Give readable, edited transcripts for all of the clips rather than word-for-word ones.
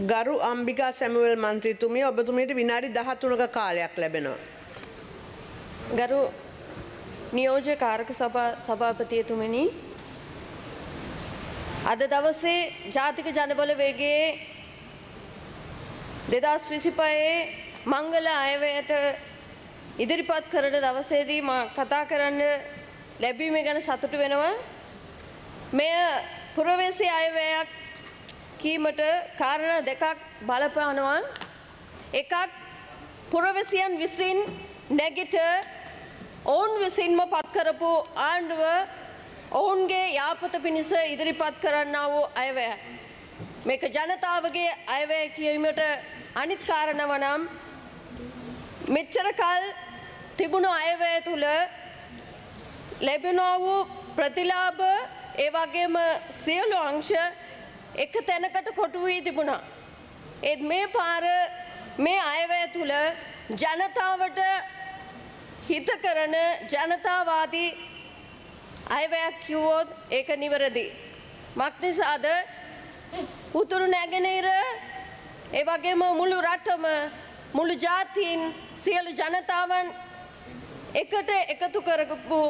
ගරු අම්බිකා සැමුවල් මන්ත්‍රීතුමිය ඔබතුමියට විනාඩි 13ක කාලයක් ලැබෙනවා. ගරු නියෝජ්‍ය කාරක සභාපතිතුමනි අද දවසේ ජාතික ජනබල වේගයේ 2025 මංගල අයවැයට ඉදිරිපත් කරන දවසේදී මා කතා කරන්න ලැබීම ගැන සතුටු වෙනවා. මෙය පුරවැසි අයවැයක් කීමට කාරණා දෙකක් බලපානවා. එකක් පුරවැසියන් විසින් නැගිට ඔවුන් විසින්ම පත් කරපු ආණ්ඩුව ඔවුන්ගේ යාපත පිණිස ඉදිරිපත් කරන්නා වූ අයවැය. මේක ජනතාවගේ අයවැය කීමට අනිත් කාරණාව නම් මෙච්චර කල් තිබුණු අයවැය තුල ලැබෙනා වූ ප්‍රතිලාභ ඒ වගේම සියලු අංශ එක තැනකට කොටු වී තිබුණා. ඒත් මේ පාර මේ අයවැය තුල ජනතාවට හිත කරන ජනතාවාදී අයවැයක් කිව්වොත් ඒක නිවැරදි. මක්නිසාද උතුරු නැගෙනහිර ඒ වගේම මුළු රටම මුළු ජාතීන් සියලු ජනතාවන් එකට එකතු කරගපු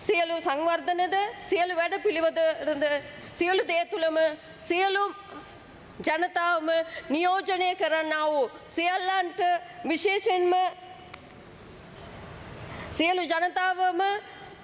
සියලු සංවර්ධනද සියලු වැඩ පිළිවෙතද සියලු දේ තුළම සියලු ජනතාවම නියෝජනය කරන්නා වූ සියල්ලන්ට විශේෂයෙන්ම සියලු ජනතාවම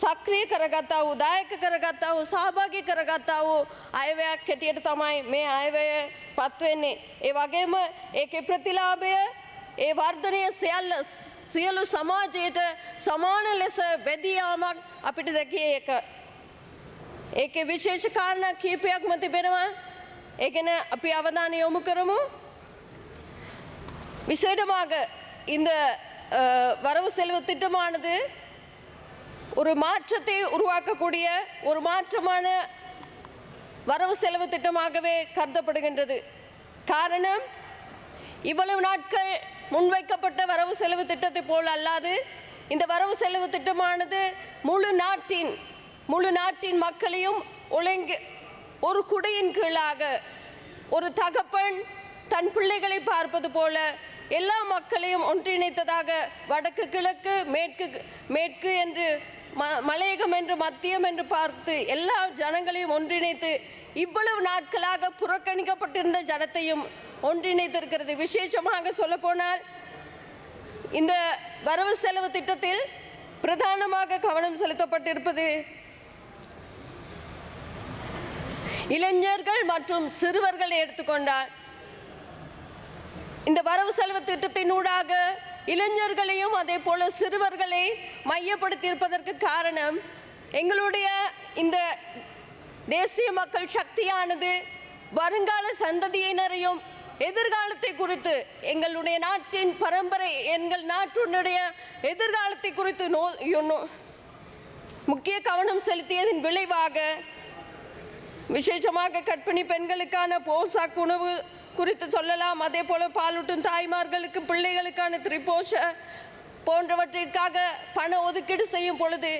සක්‍රිය කරගත්තා වූ දායක කරගත්තා වූ සහභාගී කරගත්තා වූ අයවැයක් හැටියට තමයි මේ අයවැය පත් වෙන්නේ. ඒ වගේම ඒකේ ප්‍රතිලාභය ඒ වර්ධනය සියලු සමාජයට සමාන ලෙස බෙදී යාමක් අපිට දැකිය එක. ඒකේ විශේෂ කාරණා කීපයක්ම තිබෙනවා. ඒ ගැන අපි අවධානය යොමු කරමු. விசேடமாக இந்த வரவு செலவு திட்டமானது ஒரு மாற்றத்தை உருவாக்கக்கூடிய ஒரு மாற்றமான வரவு செலவு திட்டமாகவே கருதப்படுகின்றது. காரணம் இவ்வளவு நாட்கள் முன்வைக்கப்பட்ட வரவு செலவு திட்டத்தை போல் அல்லாது இந்த வரவு செலவு திட்டமானது முழு நாட்டின் மக்களையும் ஒழுங்கு ஒரு குடையின் கீழாக ஒரு தகப்பன் தன் பிள்ளைகளை பார்ப்பது போல எல்லா மக்களையும் ஒன்றிணைத்ததாக வடக்கு கிழக்கு மேற்கு என்று மலையகம் என்று மத்தியம் என்று பார்த்து எல்லா ஜனங்களையும் ஒன்றிணைத்து இவ்வளவு நாட்களாக புறக்கணிக்கப்பட்டிருந்த ஜனத்தையும் ஒன்றிணைத்திருக்கிறது. விசேஷமாக சொல்லப்போனால் இந்த வரவு செலவு திட்டத்தில் பிரதானமாக கவனம் செலுத்தப்பட்டிருப்பது இளைஞர்கள் மற்றும் சிறுவர்களை எடுத்துக்கொண்டால் இந்த வரவு செலவு திட்டத்தினூடாக இளைஞர்களையும் அதே போல சிறுவர்களை மையப்படுத்தி இருப்பதற்கு காரணம் எங்களுடைய இந்த தேசிய மக்கள் சக்தியானது வருங்கால சந்ததியினரையும் எதிர்காலத்தை குறித்து எங்களுடைய நாட்டின் பரம்பரை எங்கள் நாட்டினுடைய எதிர்காலத்தை குறித்து முக்கிய கவனம் செலுத்தியதன் விளைவாக விசேஷமாக கர்ப்பிணி பெண்களுக்கான போசாக்கு உணவு குறித்து சொல்லலாம். அதே போல பாலூட்டும் தாய்மார்களுக்கு பிள்ளைகளுக்கான திரிபோஷ போன்றவற்றிற்காக பண ஒதுக்கீடு செய்யும் பொழுது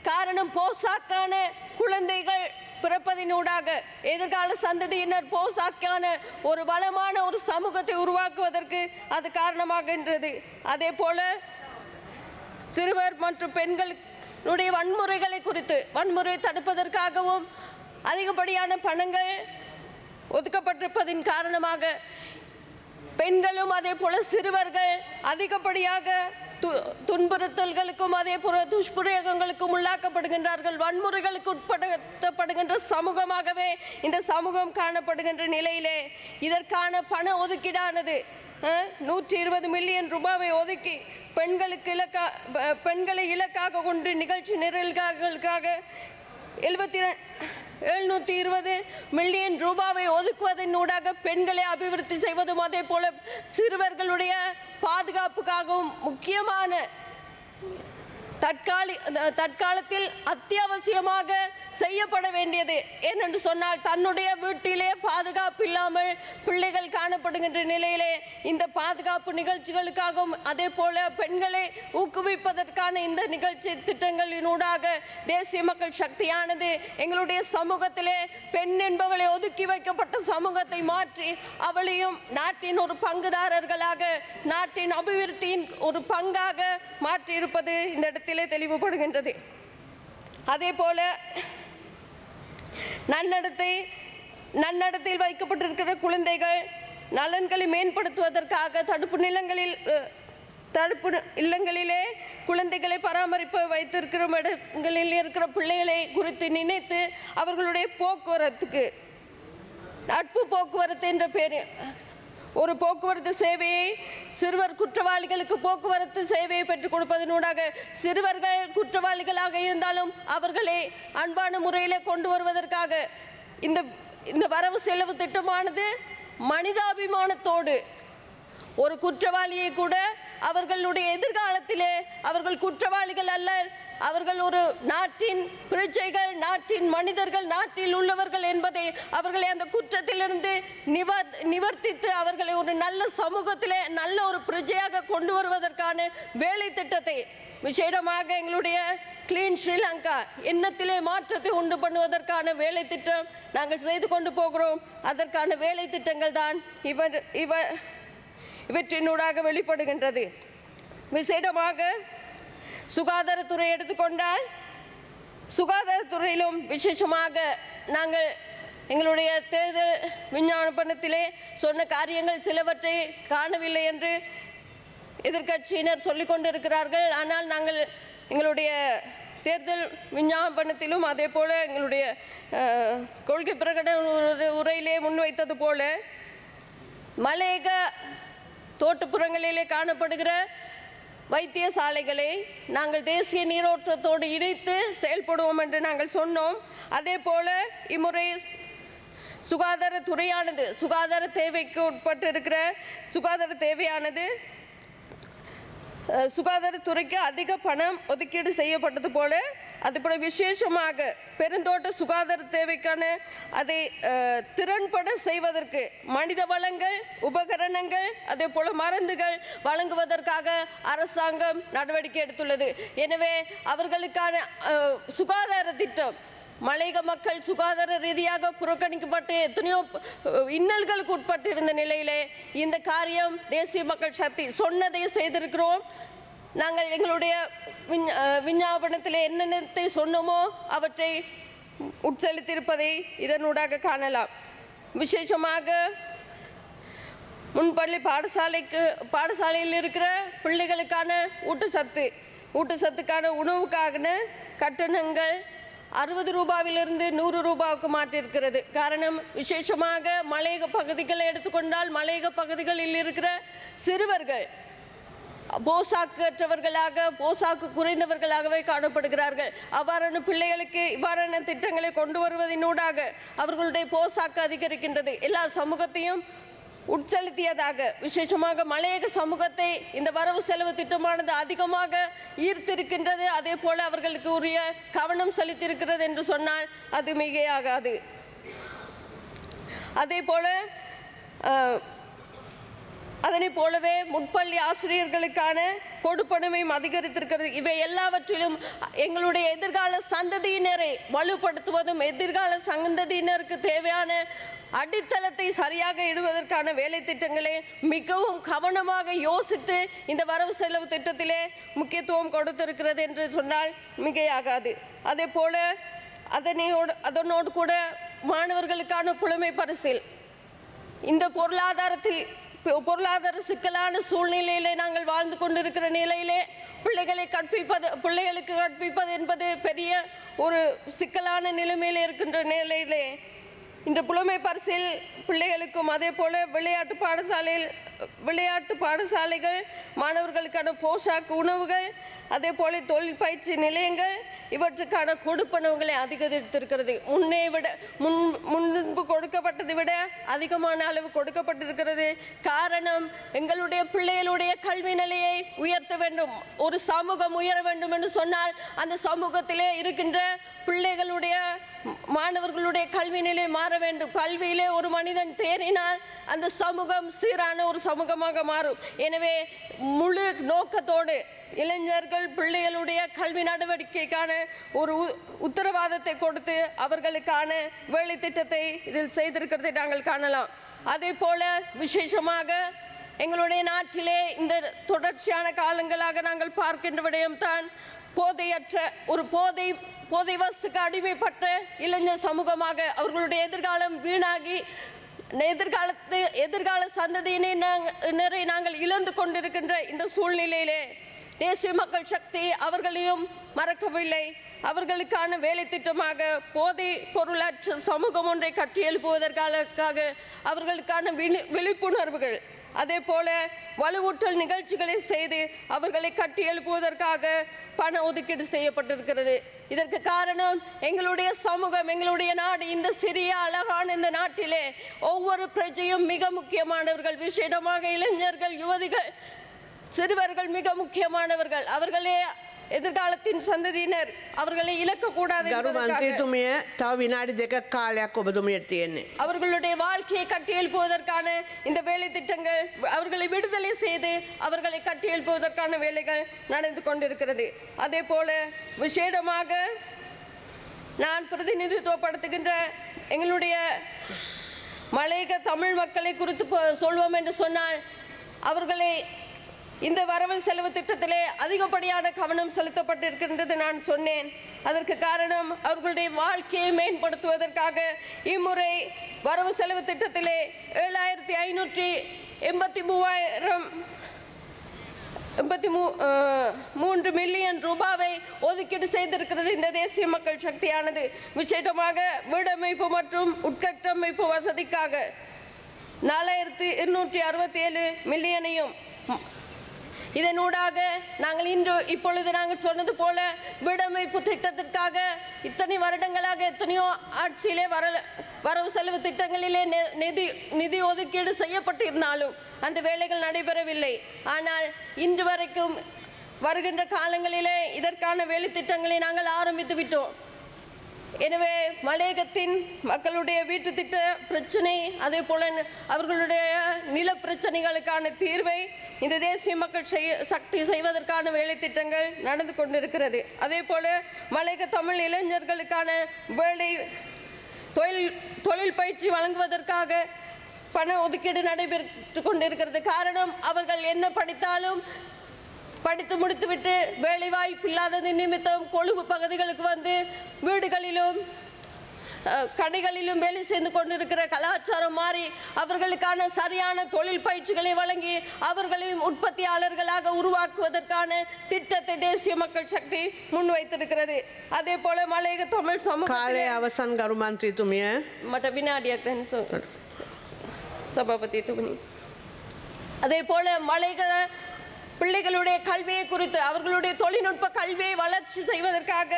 காரணம் போசாக்கான குழந்தைகள் பிறப்பதினூடாக எதிர்கால சந்ததியினர் போசாக்கான ஒரு பலமான ஒரு சமூகத்தை உருவாக்குவதற்கு அது காரணமாகின்றது. அதே போல சிறுவர் மற்றும் பெண்களுடைய வன்முறைகளை குறித்து வன்முறை தடுப்பதற்காகவும் அதிகப்படியான பணங்கள் ஒதுக்கப்பட்டிருப்பதின் காரணமாக பெண்களும் அதே போல சிறுவர்கள் அதிகப்படியாக துன்புறுத்தல்களுக்கும் அதே போல துஷ்பிரயோகங்களுக்கும் உள்ளாக்கப்படுகின்றார்கள். வன்முறைகளுக்கு உட்படுத்தப்படுகின்ற சமூகமாகவே இந்த சமூகம் காணப்படுகின்ற நிலையிலே இதற்கான பண ஒதுக்கீடானது 120 மில்லியன் ரூபாவை ஒதுக்கி பெண்களை இலக்காக கொண்டு நிகழ்ச்சி நிரல்களுக்காக 720 மில்லியன் ரூபாவை ஒதுக்குவதனூடாக பெண்களை அபிவிருத்தி செய்வதும் அதே போல சிறுவர்களுடைய பாதுகாப்புக்காகவும் முக்கியமான தற்காலத்தில் அத்தியாவசியமாக செய்யப்பட வேண்டியது ஏனென்று சொன்னால் தன்னுடைய வீட்டிலே பாதுகாப்பு இல்லாமல் பிள்ளைகள் காணப்படுகின்ற நிலையிலே இந்த பாதுகாப்பு நிகழ்ச்சிகளுக்காகவும் அதே போல பெண்களை ஊக்குவிப்பதற்கான இந்த நிகழ்ச்சி திட்டங்களினூடாக தேசிய மக்கள் சக்தியானது எங்களுடைய சமூகத்திலே பெண் என்பவளை ஒதுக்கி வைக்கப்பட்ட சமூகத்தை மாற்றி அவளையும் நாட்டின் ஒரு பங்குதாரர்களாக நாட்டின் அபிவிருத்தியின் ஒரு பங்காக மாற்றியிருப்பது இந்த இடத்திலே தெளிவுபடுகின்றது. அதே போல நன்னடத்தில் வைக்கப்பட்டிருக்கிற குழந்தைகள் நலன்களை மேம்படுத்துவதற்காக தடுப்பு இல்லங்களிலே குழந்தைகளை பராமரிப்பு வைத்திருக்கிற இடங்களில் இருக்கிற பிள்ளைகளை குறித்து நினைத்து அவர்களுடைய போக்குவரத்துக்கு நட்பு போக்குவரத்து என்ற பெயர் ஒரு போக்குவரத்து சேவையை சிறுவர் குற்றவாளிகளுக்கு போக்குவரத்து சேவையை பெற்றுக் கொடுப்பதனூடாக சிறுவர்கள் குற்றவாளிகளாக இருந்தாலும் அவர்களை அன்பான முறையில் கொண்டு வருவதற்காக இந்த வரவு செலவு திட்டமானது மனிதாபிமானத்தோடு ஒரு குற்றவாளியை கூட அவர்களுடைய எதிர்காலத்திலே அவர்கள் குற்றவாளிகள் அல்ல, அவர்கள் ஒரு நாட்டின் பிரஜைகள், நாட்டின் மனிதர்கள், நாட்டில் உள்ளவர்கள் என்பதை அவர்களை அந்த குற்றத்திலிருந்து நிவர்த்தித்து அவர்களை ஒரு நல்ல சமூகத்திலே நல்ல ஒரு பிரஜையாக கொண்டு வருவதற்கான வேலை திட்டத்தை விசேடமாக எங்களுடைய கிளீன் ஸ்ரீலங்கா எண்ணத்திலே மாற்றத்தை உண்டு பண்ணுவதற்கான வேலை திட்டம் நாங்கள் செய்து கொண்டு போகிறோம். அதற்கான வேலை திட்டங்கள் தான் இவற்றினூடாக வெளிப்படுகின்றது. விசேடமாக சுகாதாரத்துறை எடுத்துக்கொண்டால் சுகாதாரத்துறையிலும் விசேஷமாக நாங்கள் எங்களுடைய தேர்தல் விஞ்ஞாபனத்திலே சொன்ன காரியங்கள் சிலவற்றை காணவில்லை என்று எதிர்க்கட்சியினர் சொல்லிக் கொண்டிருக்கிறார்கள். ஆனால் நாங்கள் எங்களுடைய தேர்தல் விஞ்ஞாபனத்திலும் அதே போல எங்களுடைய கொள்கை பிரகடன உரையிலே முன்வைத்தது போல மலையக தோட்டப்புறங்களிலே காணப்படுகிற வைத்தியசாலைகளை நாங்கள் தேசிய நீரோட்டத்தோடு இணைத்து செயல்படுவோம் என்று நாங்கள் சொன்னோம். அதே போல இம்முறை சுகாதாரத்துறையானது சுகாதார தேவைக்கு உட்பட்டிருக்கிற சுகாதார தேவையானது சுகாதாரத்துறைக்கு அதிக பணம் ஒதுக்கீடு செய்யப்பட்டது போல அதுபோல விசேஷமாக பெருந்தோட்ட சுகாதார தேவைக்கான அதை திறன்பட செய்வதற்கு மனித வளங்கள், உபகரணங்கள், அதே போல மருந்துகள் வழங்குவதற்காக அரசாங்கம் நடவடிக்கை எடுத்துள்ளது. எனவே அவர்களுக்கான சுகாதார திட்டம் மலையக மக்கள் சுகாதார ரீதியாக புறக்கணிக்கப்பட்டு எத்தனையோ இன்னல்களுக்கு உட்பட்டிருந்த நிலையிலே இந்த காரியம் தேசிய மக்கள் சக்தி சொன்னதை செய்திருக்கிறோம். நாங்கள் எங்களுடைய விஞ்ஞாபனத்தில் என்னென்னத்தை சொன்னோமோ அவற்றை உட்செலுத்தியிருப்பதை இதனூடாக காணலாம். விசேஷமாக முன்பள்ளி பாடசாலையில் இருக்கிற பிள்ளைகளுக்கான ஊட்டச்சத்துக்கான உணவுக்கான கட்டணங்கள் 60 ரூபாயிலிருந்து 100 ரூபாய்க்கு மாற்றிருக்கிறது. காரணம் விசேஷமாக மலையக பகுதிகளை எடுத்துக்கொண்டால் மலையக பகுதிகளில் இருக்கிற சிறுவர்கள் போசாக்கு குறைந்தவர்களாகவே காணப்படுகிறார்கள். அவ்வாறான பிள்ளைகளுக்கு இவ்வாறான திட்டங்களை கொண்டு வருவதனூடாக அவர்களுடைய போசாக்கு அதிகரிக்கின்றது. எல்லா சமூகத்தையும் உட்செலுத்தியதாக விசேஷமாக மலையக சமூகத்தை இந்த வரவு செலவு திட்டமானது அதிகமாக ஈர்த்திருக்கின்றது. அதே போல அவர்களுக்கு உரிய கவனம் செலுத்தியிருக்கிறது என்று சொன்னால் அது மிகையாகாது. அதே போல அதனை போலவே முன்பள்ளி ஆசிரியர்களுக்கான கொடுப்பனவையும் அதிகரித்திருக்கிறது. இவை எல்லாவற்றிலும் எங்களுடைய எதிர்கால சந்ததியினரை வலுப்படுத்துவதும் எதிர்கால சந்ததியினருக்கு தேவையான அடித்தளத்தை சரியாக இடுவதற்கான வேலை திட்டங்களை மிகவும் கவனமாக யோசித்து இந்த வரவு செலவு திட்டத்திலே முக்கியத்துவம் கொடுத்திருக்கிறது என்று சொன்னால் மிகையாகாது. அதே போல அதனோடு கூட மாணவர்களுக்கான புலமை பரிசில் இந்த பொருளாதார சிக்கலான சூழ்நிலையிலே நாங்கள் வாழ்ந்து கொண்டிருக்கிற நிலையிலே பிள்ளைகளுக்கு கற்பிப்பது என்பது பெரிய ஒரு சிக்கலான நிலைமையிலே இருக்கின்ற நிலையிலே இந்த புலமை பரிசில் பிள்ளைகளுக்கும் அதே போல விளையாட்டு பாடசாலைகள் மாணவர்களுக்கான போஷாக்கு உணவுகள் அதே போல தொழில் பயிற்சி நிலையங்கள் இவற்றுக்கான கொடுப்பனவுகளை அதிகரித்திருக்கிறது. முன்பு கொடுக்கப்பட்டதை விட அதிகமான அளவு கொடுக்கப்பட்டிருக்கிறது. காரணம், எங்களுடைய பிள்ளைகளுடைய கல்வி நிலையை உயர்த்த வேண்டும். ஒரு சமூகம் உயர வேண்டும் என்று சொன்னால் அந்த சமூகத்திலே இருக்கின்ற பிள்ளைகளுடைய மாணவர்களுடைய கல்வி நிலை மாற வேண்டும். கல்வியிலே ஒரு மனிதன் தேறினால் அந்த சமூகம் சீரான ஒரு சமூகமாக மாறும். எனவே முழு நோக்கத்தோடு இளைஞர்கள் பிள்ளைகளுடைய கல்வி நடவடிக்கைக்கான ஒரு உத்தரவாதத்தை கொடுத்து அவர்களுக்கான வேலை திட்டத்தை இதில் செய்திருக்கிறதை நாங்கள் காணலாம். அதே போல விசேஷமாக எங்களுடைய நாட்டிலே இந்த தொடர்ச்சியான காலங்களாக நாங்கள் பார்க்கின்ற விடயம்தான் போதையற்ற ஒரு போதை வஸ்துக்கு அடிமைப்பட்ட இளைஞர் சமூகமாக அவர்களுடைய எதிர்காலம் வீணாகி எதிர்கால சந்ததியினரை நாங்கள் இழந்து கொண்டிருக்கின்ற இந்த சூழ்நிலையிலே தேசிய மக்கள் சக்தி அவர்களையும் மறக்கவில்லை. அவர்களுக்கான வேலை திட்டமாக போதை பொருளற்ற சமூகம் ஒன்றை கட்டியெழுப்புவதற்காக அவர்களுக்கான விழிப்புணர்வுகள், அதே போல வலுவூட்டல் நிகழ்ச்சிகளை செய்து அவர்களை கட்டி எழுப்புவதற்காக பண ஒதுக்கீடு செய்யப்பட்டிருக்கிறது. இதற்கு காரணம் எங்களுடைய சமூகம், எங்களுடைய நாடு, இந்த சிறிய அழகான இந்த நாட்டிலே ஒவ்வொரு பிரஜையும் மிக முக்கியமானவர்கள். விசேடமாக இளைஞர்கள், யுவதிகள், சிறுவர்கள் மிக முக்கியமானவர்கள். அவர்களே எதிர்காலத்தின் சந்ததியினர். அவர்களை இழக்கக்கூடாது. அவர்களுடைய வாழ்க்கையை கட்டியெழுப்புவதற்கான இந்த வேலை திட்டங்கள், அவர்களை விடுதலை செய்து அவர்களை கட்டியெழுப்புவதற்கான வேலைகள் நடந்து கொண்டிருக்கிறது. அதே போல விசேடமாக நான் பிரதிநிதித்துவப்படுத்துகின்ற எங்களுடைய மலையக தமிழ் மக்களை குறித்து சொல்வோம் என்று சொன்னால், அவர்களை இந்த வரவு செலவு திட்டத்திலே அதிகப்படியான கவனம் செலுத்தப்பட்டிருக்கின்றது நான் சொன்னேன். அதற்கு காரணம், அவர்களுடைய வாழ்க்கையை மேம்படுத்துவதற்காக இம்முறை வரவு செலவு திட்டத்திலே 7,583 மில்லியன் ரூபாவை ஒதுக்கீடு செய்திருக்கிறது இந்த தேசிய மக்கள் சக்தியானது. விசேடமாக வீடமைப்பு மற்றும் உட்கட்டமைப்பு வசதிக்காக 4,267 மில்லியனையும், இதனூடாக நாங்கள் இப்பொழுது நாங்கள் சொன்னது போல வீடமைப்பு திட்டத்திற்காக இத்தனை வருடங்களாக எத்தனையோ ஆட்சியிலே வரவு செலவு திட்டங்களிலே நிதி ஒதுக்கீடு செய்யப்பட்டிருந்தாலும் அந்த வேலைகள் நடைபெறவில்லை. ஆனால் இன்று வரைக்கும் வருகின்ற காலங்களிலே இதற்கான வேலை திட்டங்களை நாங்கள் ஆரம்பித்து விட்டோம். எனவே மலையகத்தின் மக்களுடைய வீட்டு திட்ட பிரச்சனை, அதே போல அவர்களுடைய நில பிரச்சனைகளுக்கான தீர்வை இந்த தேசிய மக்கள் சக்தி செய்வதற்கான வேலை திட்டங்கள் நடந்து கொண்டிருக்கிறது. அதே போல மலையக தமிழ் இளைஞர்களுக்கான வேலை தொழில் பயிற்சி வழங்குவதற்காக பண ஒதுக்கீடு நடைபெற்று கொண்டிருக்கிறது. காரணம், அவர்கள் என்ன படித்தாலும் படித்து முடித்துவிட்டு வேலை வாய்ப்பு இல்லாதது நிமித்தம் கொழும்பு பகுதிகளுக்கு வந்து வீடுகளிலும் கடைகளிலும் வேலை செய்து கொண்டிருக்கிற கலாச்சாரம் மாறி அவர்களுக்கான சரியான தொழில் பயிற்சிகளை வழங்கி அவர்களையும் உற்பத்தியாளர்களாக உருவாக்குவதற்கான திட்டத்தை தேசிய மக்கள் சக்தி முன்வைத்திருக்கிறது. அதே போல மலையக தமிழ் சமூகத்திலே அவசான் கருமாந்திரி துமிய மற்ற வினாடியாக சபாபதி துமி, அதே போல மலையக பிள்ளைகளுடைய கல்வியை குறித்து அவர்களுடைய தொழில்நுட்ப கல்வியை வளர்ச்சி செய்வதற்காக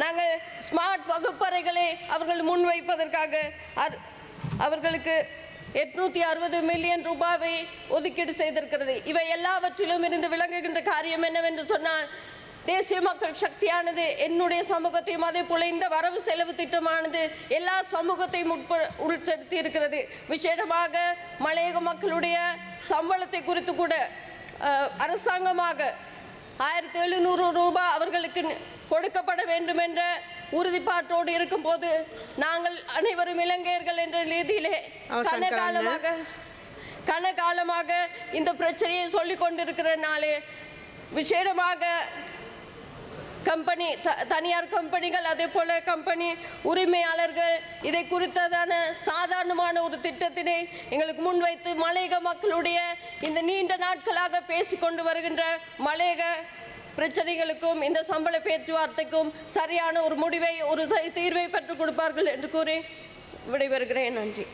நாங்கள் ஸ்மார்ட் வகுப்பறைகளை அவர்கள் முன்வைப்பதற்காக அவர்களுக்கு 860 மில்லியன் ரூபாவை ஒதுக்கீடு செய்திருக்கிறது. இவை எல்லாவற்றிலும் இருந்து விளங்குகின்ற காரியம் என்னவென்று சொன்னால், தேசிய மக்கள் சக்தியானது என்னுடைய சமூகத்தையும் அதே போல இந்த வரவு செலவு திட்டமானது எல்லா சமூகத்தையும் உட்படுத்தி இருக்கிறது. விசேடமாக மலையக மக்களுடைய சம்பளத்தை குறித்து கூட அரசாங்கமாக 1,700 ரூபாய் அவர்களுக்கு கொடுக்கப்பட வேண்டும் என்ற உறுதிப்பாட்டோடு இருக்கும் போது நாங்கள் அனைவரும் இலங்கையர்கள் என்ற ரீதியிலே கனகாலமாக இந்த பிரச்சனையை சொல்லிக் கொண்டிருக்கிறனாலே விசேடமாக தனியார் கம்பெனிகள் அதே போல கம்பெனி உரிமையாளர்கள் இதை குறித்ததான சாதாரணமான ஒரு திட்டத்தினை எங்களுக்கு முன்வைத்து மலையக மக்களுடைய இந்த நீண்ட நாட்களாக பேசிக்கொண்டு வருகின்ற மலையக பிரச்சனைகளுக்கும் இந்த சம்பள பேச்சுவார்த்தைக்கும் சரியான ஒரு முடிவை, ஒரு தீர்வை பெற்றுக் கொடுப்பார்கள் என்று கூறி விடைபெறுகிறேன். நன்றி.